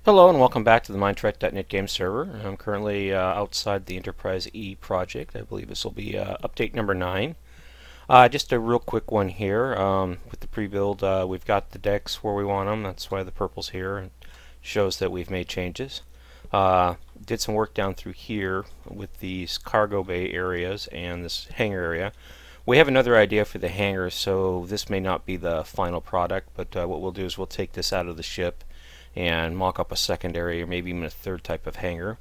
Hello and welcome back to the Mindtrek.net game server. I'm currently outside the Enterprise E project. I believe this will be update number 9. Just a real quick one here. With the pre-build, we've got the decks where we want them. That's why the purple's here. It shows that we've made changes. Did some work down through here with these cargo bay areas and this hangar area. We have another idea for the hangar, so this may not be the final product, but what we'll do is we'll take this out of the ship and mock up a secondary or maybe even a third type of hangar,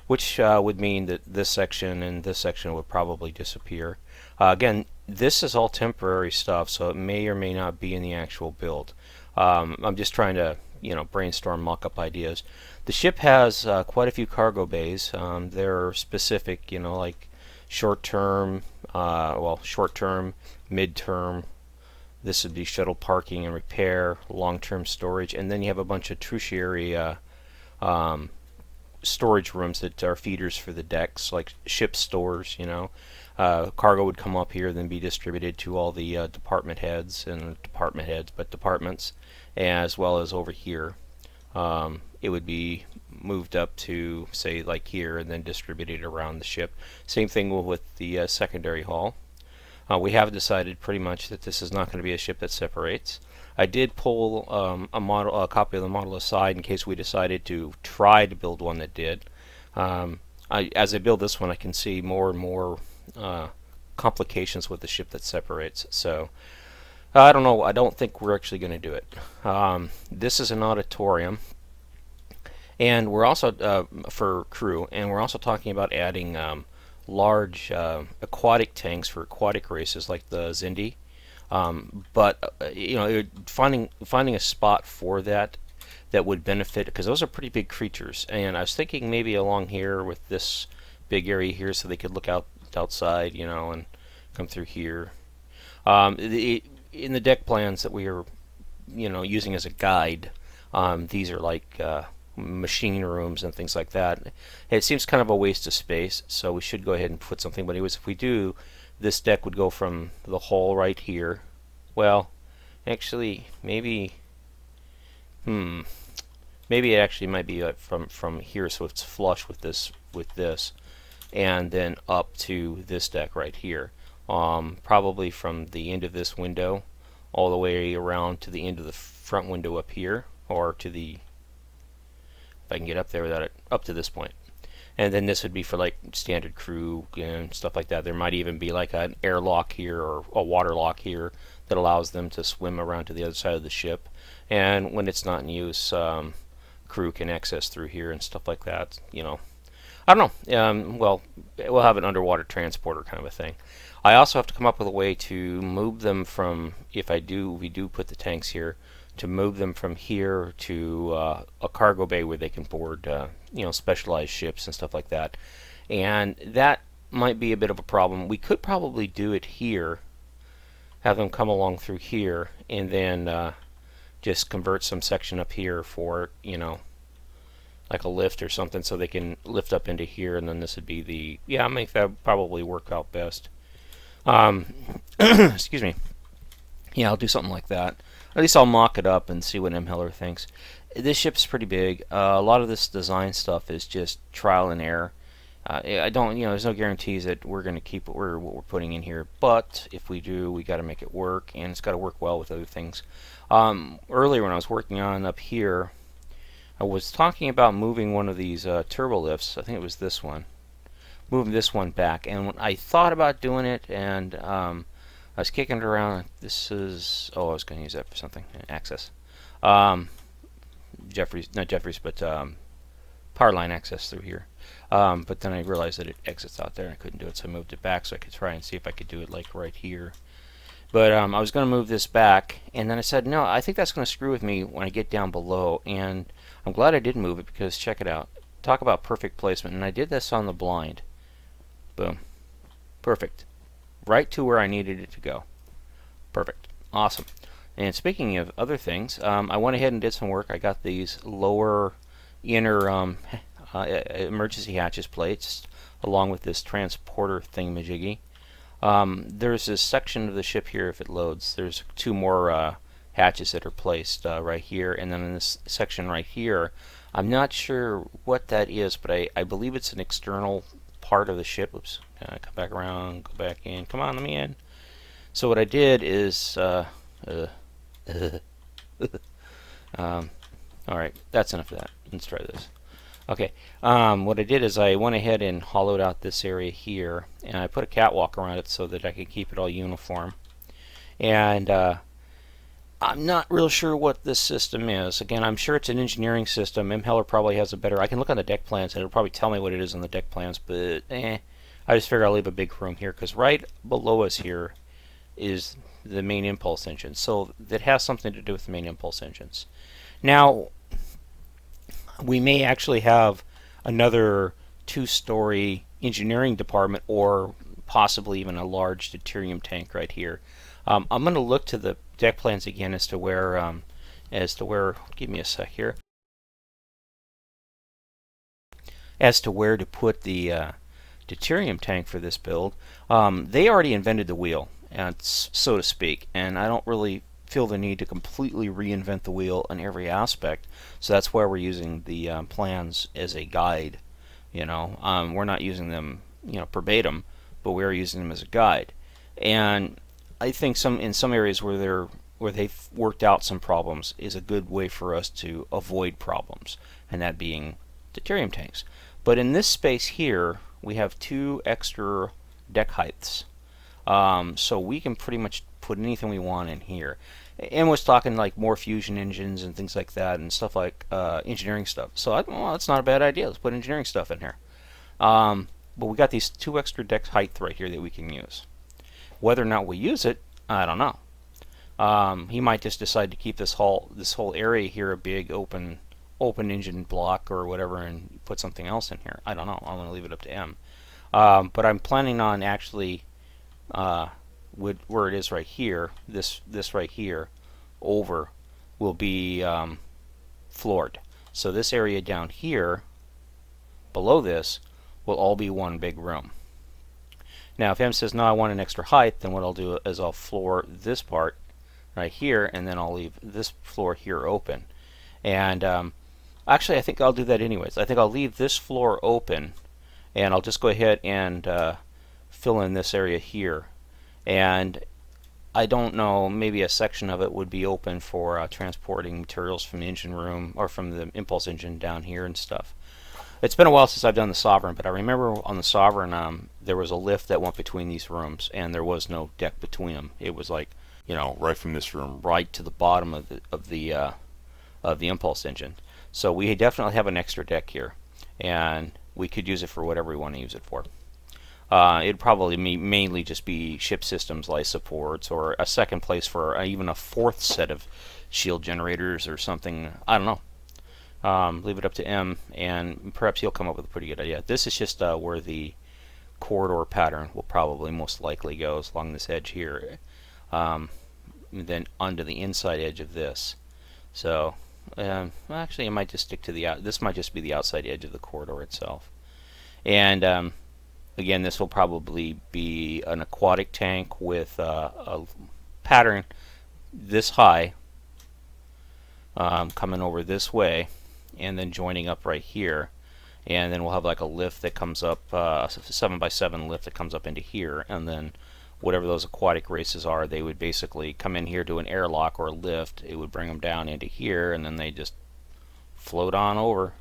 which would mean that this section and this section would probably disappear. Again, this is all temporary stuff, so it may or may not be in the actual build. I'm just trying to, brainstorm mock-up ideas. The ship has quite a few cargo bays. They're specific, like short-term, short-term, mid-term. This would be shuttle parking and repair, long-term storage, and then you have a bunch of tertiary storage rooms that are feeders for the decks, like ship stores. Cargo would come up here, then be distributed to all the departments, as well as over here. It would be moved up to, say, like here, and then distributed around the ship. Same thing with the secondary hall. We have decided pretty much that this is not going to be a ship that separates. I did pull a copy of the model aside in case we decided to try to build one that did. As I build this one, I can see more and more complications with the ship that separates. So I don't know. I don't think we're actually going to do it. This is an auditorium, and we're also for crew, and we're also talking about adding large aquatic tanks for aquatic races like the Zindi, but finding a spot for that would benefit, because those are pretty big creatures. And I was thinking maybe along here with this big area here, so they could look outside, and come through here. In the deck plans that we are, using as a guide, these are like machine rooms and things like that. It seems kind of a waste of space, so we should go ahead and put something. But anyways, if we do, this deck would go from the hole right here. Well, actually, maybe it actually might be from here, so it's flush with this, and then up to this deck right here. Probably from the end of this window all the way around to the end of the front window up here, or to the, if I can get up there without it, up to this point. And then this would be for like standard crew and stuff like that. There might even be like an airlock here or a water lock here that allows them to swim around to the other side of the ship. And when it's not in use, crew can access through here and stuff like that. I don't know. Well, we'll have an underwater transporter kind of a thing. I also have to come up with a way to move them from, we do put the tanks here, to move them from here to a cargo bay where they can board, specialized ships and stuff like that. And that might be a bit of a problem. We could probably do it here, have them come along through here, and then just convert some section up here for, like a lift or something, so they can lift up into here, and then this would be the, I think that would probably work out best. Excuse me. Yeah, I'll do something like that. At least I'll mock it up and see what M. Heller thinks. This ship's pretty big. A lot of this design stuff is just trial and error. I don't, there's no guarantees that we're going to keep what we're putting in here. But if we do, we got to make it work, and it's got to work well with other things. Earlier when I was working on up here, I was talking about moving one of these turbo lifts. I think it was this one. Moving this one back, and when I thought about doing it, and I was kicking it around. This is, I was going to use that for something. Access. Not Jeffries, but power line access through here. But then I realized that it exits out there, and I couldn't do it, so I moved it back so I could try and see if I could do it like right here. But I was going to move this back, and then I said, no, I think that's going to screw with me when I get down below. And I'm glad I did move it, because check it out. Talk about perfect placement. And I did this on the blind. Boom. Perfect. Right to where I needed it to go. Perfect. Awesome. And speaking of other things, I went ahead and did some work. I got these lower inner emergency hatches placed, along with this transporter thingamajiggy. There's this section of the ship here, if it loads, there's two more hatches that are placed right here, and then in this section right here, I'm not sure what that is, but I believe it's an external part of the ship. Oops. Come back around, go back in. Come on, let me in. So what I did is, um, all right, that's enough of that. Let's try this. Okay, what I did is I went ahead and hollowed out this area here, and I put a catwalk around it so that I could keep it all uniform. And I'm not real sure what this system is. Again, I'm sure it's an engineering system. Heller probably has a better... I can look on the deck plans, and it'll probably tell me what it is on the deck plans, but I just figured I'll leave a big room here, because right below us here is the main impulse engine. So that has something to do with the main impulse engines. Now, we may actually have another two-story engineering department, or possibly even a large deuterium tank right here. I'm going to look to the deck plans again as to where, give me a sec here, as to where to put the deuterium tank for this build. They already invented the wheel, and so to speak, and I don't really feel the need to completely reinvent the wheel in every aspect. So that's why we're using the plans as a guide. We're not using them, verbatim, but we're using them as a guide. And I think in some areas where they've worked out some problems is a good way for us to avoid problems, and that being deuterium tanks. But in this space here, we have 2 extra deck heights, so we can pretty much put anything we want in here. And was talking like more fusion engines and things like that, and stuff like engineering stuff. So that's not a bad idea. Let's put engineering stuff in here. But we got these 2 extra deck heights right here that we can use. Whether or not we use it, I don't know. He might just decide to keep this whole area here a big open engine block or whatever, and put something else in here. I don't know. I'm going to leave it up to M. But I'm planning on actually, where it is right here, this right here, over, will be floored. So this area down here, below this, will all be one big room. Now, if M says, no, I want an extra height, then what I'll do is I'll floor this part right here, and then I'll leave this floor here open. And actually, I think I'll do that anyways. I think I'll leave this floor open, and I'll just go ahead and fill in this area here. And I don't know, maybe a section of it would be open for transporting materials from the engine room, or from the impulse engine down here and stuff. It's been a while since I've done the Sovereign, but I remember on the Sovereign, there was a lift that went between these rooms, and there was no deck between them. It was like, right from this room right to the bottom of the impulse engine. So we definitely have an extra deck here, and we could use it for whatever we want to use it for. It'd probably mainly just be ship systems life supports, or a second place for even a 4th set of shield generators or something. I don't know. Leave it up to M, and perhaps he'll come up with a pretty good idea. This is just where the corridor pattern will probably most likely go, along this edge here, and then onto the inside edge of this. So actually, it might just stick to this might just be the outside edge of the corridor itself. And again, this will probably be an aquatic tank with a pattern this high, coming over this way, and then joining up right here. And then we'll have like a lift that comes up, a 7x7 lift that comes up into here, and then whatever those aquatic races are, they would basically come in here to an airlock or a lift. It would bring them down into here, and then they just float on over.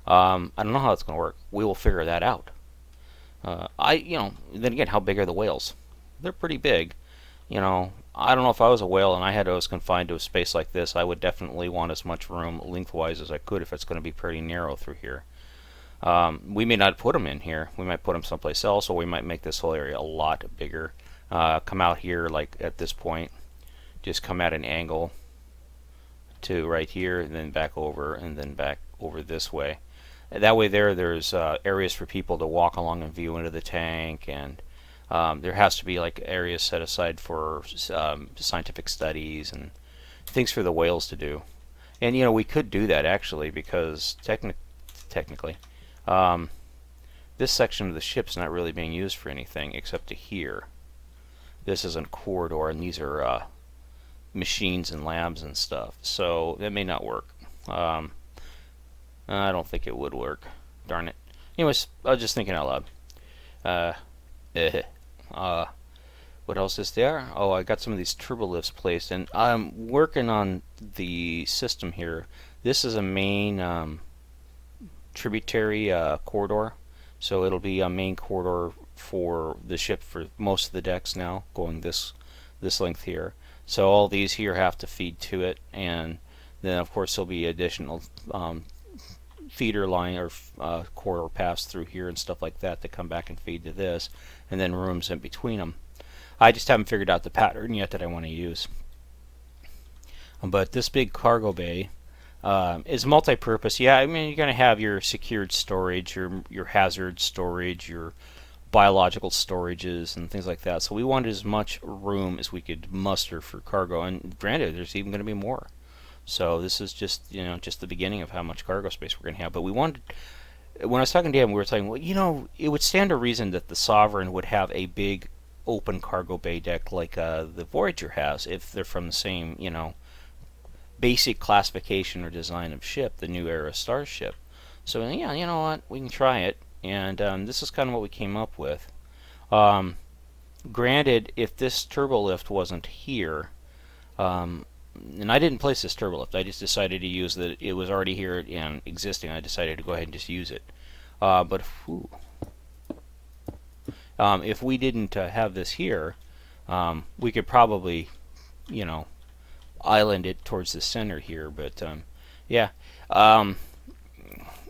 I don't know how it's going to work. We will figure that out. Then again, how big are the whales? They're pretty big. I don't know if I was a whale and I was confined to a space like this, I would definitely want as much room lengthwise as I could if it's going to be pretty narrow through here. We may not put them in here. We might put them someplace else, or we might make this whole area a lot bigger. Come out here, like at this point, just come at an angle to right here, and then back over, and then back over this way. That way there's areas for people to walk along and view into the tank, and there has to be like areas set aside for scientific studies and things for the whales to do. And we could do that actually, because technically this section of the ship's not really being used for anything except to here. This is a corridor, and these are machines and labs and stuff, so that may not work. I don't think it would work. Darn it. Anyways, I was just thinking out loud. Uh, eh, uh, what else is there? Oh, I got some of these turbo lifts placed, and I'm working on the system here. This is a main tributary corridor, so it'll be a main corridor for the ship for most of the decks now, going this length here. So all these here have to feed to it, and then of course there'll be additional feeder line or corridor paths through here and stuff like that come back and feed to this, and then rooms in between them. I just haven't figured out the pattern yet that I want to use. But this big cargo bay is multi-purpose. Yeah, I mean, you're going to have your secured storage, your hazard storage, your biological storages, and things like that. So we wanted as much room as we could muster for cargo, and granted, there's even going to be more. So this is just just the beginning of how much cargo space we're going to have. But we wanted, when I was talking to him, we were saying, well, it would stand to reason that the Sovereign would have a big open cargo bay deck like the Voyager has, if they're from the same basic classification or design of ship, the New Era starship. So yeah, you know what, we can try it, and this is kind of what we came up with. Granted, if this turbo lift wasn't here, and I didn't place this turbo lift, I just decided to use that. It was already here and existing. I decided to go ahead and just use it. But if we didn't have this here, we could probably, island it towards the center here. But yeah,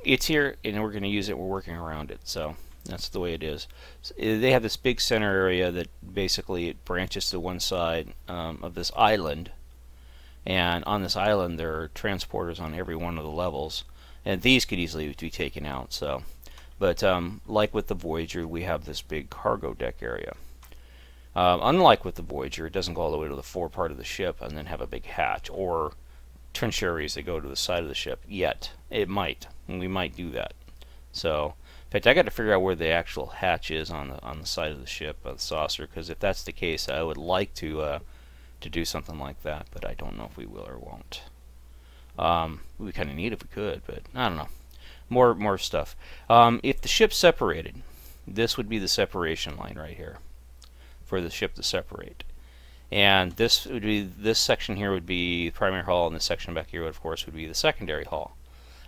it's here, and we're going to use it. We're working around it, so that's the way it is. So they have this big center area that basically it branches to one side of this island, and on this island there are transporters on every one of the levels, and these could easily be taken out. So, but like with the Voyager, we have this big cargo deck area. Unlike with the Voyager, it doesn't go all the way to the fore part of the ship and then have a big hatch or trench areas that go to the side of the ship. Yet it might, and we might do that. So, in fact, I got to figure out where the actual hatch is on the side of the ship, the saucer, because if that's the case, I would like to do something like that, but I don't know if we will or won't. We kind of need if we could, but I don't know. More stuff. If the ship's separated, this would be the separation line right here for the ship to separate. And this section here would be the primary hull, and this section back here, of course, would be the secondary hull.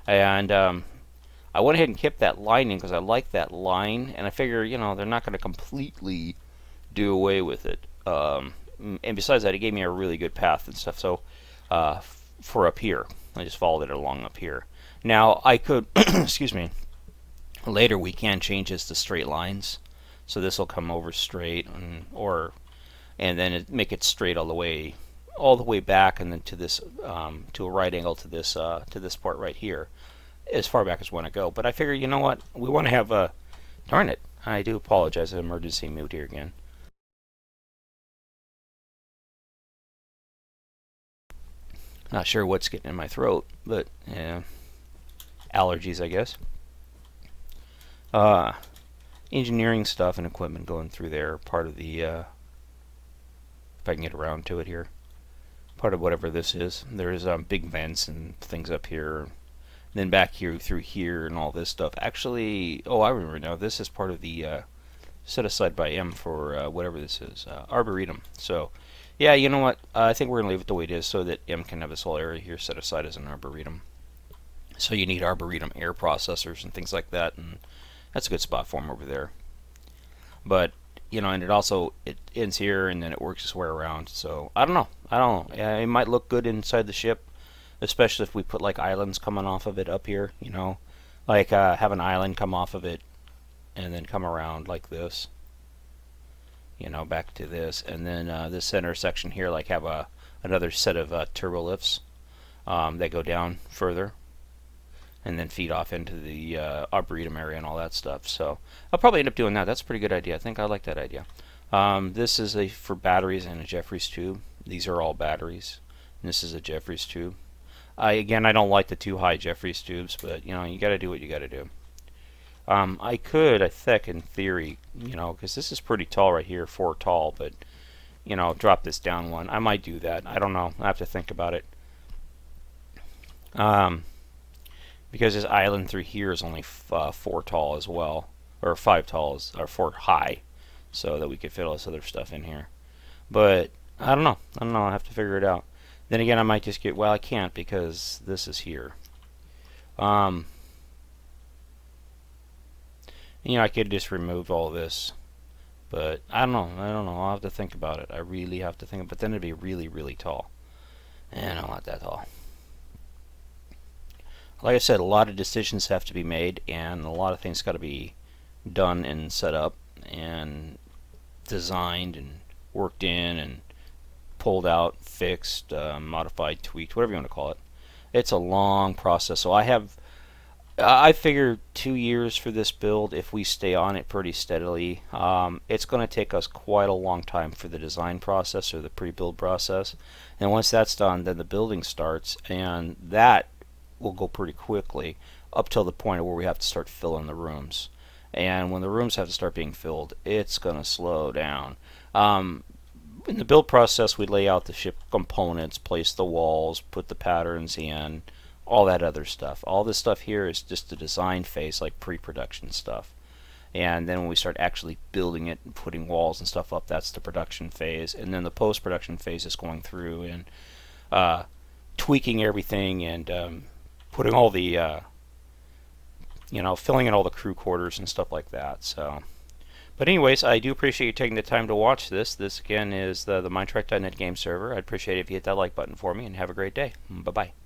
And I went ahead and kept that line in because I like that line, and I figure, they're not going to completely do away with it. And besides that, it gave me a really good path and stuff. So for up here, I just followed it along up here. Now I could, excuse me, later we can change this to straight lines. So this will come over straight, and then make it straight all the way back, and then to this to a right angle to this part right here, as far back as we want to go. But I figure, you know what, we want to have a, darn it, I do apologize, emergency mute here again. Not sure what's getting in my throat, but yeah, allergies, I guess. Engineering stuff and equipment going through there, part of the, if I can get around to it here, part of whatever this is. There's big vents and things up here, and then back here through here and all this stuff. Actually, I remember now, this is part of the set aside by M for whatever this is, Arboretum. So yeah, you know what, I think we're going to leave it the way it is so that M can have this whole area here set aside as an Arboretum. So you need Arboretum air processors and things like that, and that's a good spot for them over there. But, and it ends here, and then it works its way around. So, I don't know. It might look good inside the ship, especially if we put, like, islands coming off of it up here, Like, have an island come off of it, and then come around like this. Back to this. And then this center section here, like, have another set of turbo lifts that go down further, and then feed off into the Arboretum area and all that stuff. So I'll probably end up doing that. That's a pretty good idea. I think I like that idea. This is for batteries and a Jeffries tube. These are all batteries. And this is a Jeffries tube. I don't like the too high Jeffries tubes, but you got to do what you got to do. I could, I think, in theory, because this is pretty tall right here, 4 tall, but drop this down one. I might do that. I don't know. I have to think about it. because this island through here is only 4 tall as well, or 5 tall, or 4 high, so that we could fit all this other stuff in here. But I don't know. I have to figure it out. Then again, I might just get, well, I can't because this is here. I could just remove all this. But I don't know. I'll have to think about it. I really have to think. But then it'd be really, really tall. And I don't want that tall. Like I said, a lot of decisions have to be made, and a lot of things got to be done and set up and designed and worked in and pulled out, fixed, modified, tweaked, whatever you want to call it. It's a long process. So I figure 2 years for this build if we stay on it pretty steadily. It's going to take us quite a long time for the design process or the pre-build process. And once that's done, then the building starts, and that will go pretty quickly up till the point where we have to start filling the rooms. And when the rooms have to start being filled, it's going to slow down. In the build process, we lay out the ship components, place the walls, put the patterns in, all that other stuff. All this stuff here is just the design phase, like pre-production stuff. And then when we start actually building it and putting walls and stuff up, that's the production phase. And then the post-production phase is going through and tweaking everything and putting all the, filling in all the crew quarters and stuff like that. So, but anyways, I do appreciate you taking the time to watch this. This, again, is the Mindtrack.net game server. I'd appreciate it if you hit that like button for me, and have a great day. Bye-bye.